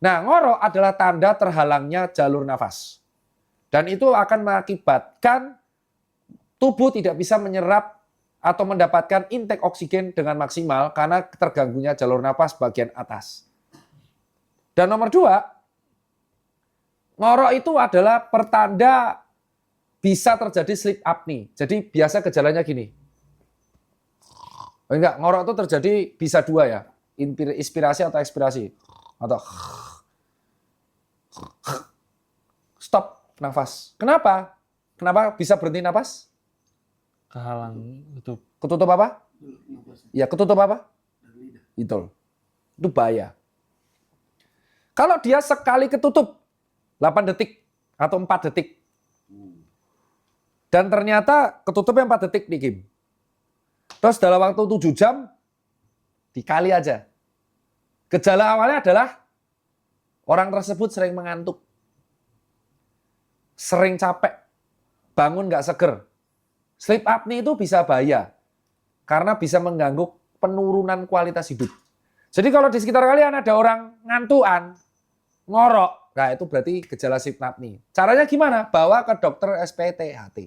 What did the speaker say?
Nah, ngorok adalah tanda terhalangnya jalur nafas. Dan itu akan mengakibatkan tubuh tidak bisa menyerap atau mendapatkan intake oksigen dengan maksimal karena terganggunya jalur nafas bagian atas. Dan nomor 2, ngorok itu adalah pertanda bisa terjadi sleep apnea. Jadi biasa gejalanya gini. Enggak, ngorok itu terjadi bisa 2 ya. Inspirasi atau ekspirasi. Atau stop nafas. Kenapa? Kenapa bisa berhenti nafas? Kehalang tutup. Ketutup apa? Ya, ketutup apa? Itu bahaya. Kalau dia sekali ketutup 8 detik atau 4 detik. Dan ternyata ketutupnya 4 detik nih Kim. Terus dalam waktu 7 jam dikali aja. Gejala awalnya adalah orang tersebut sering mengantuk. Sering capek. Bangun nggak seger. Sleep apnea itu bisa bahaya. Karena bisa mengganggu penurunan kualitas hidup. Jadi kalau di sekitar kalian ada orang ngantuan, ngorok, nah itu berarti gejala sleep apnea. Caranya gimana? Bawa ke dokter SPTHT.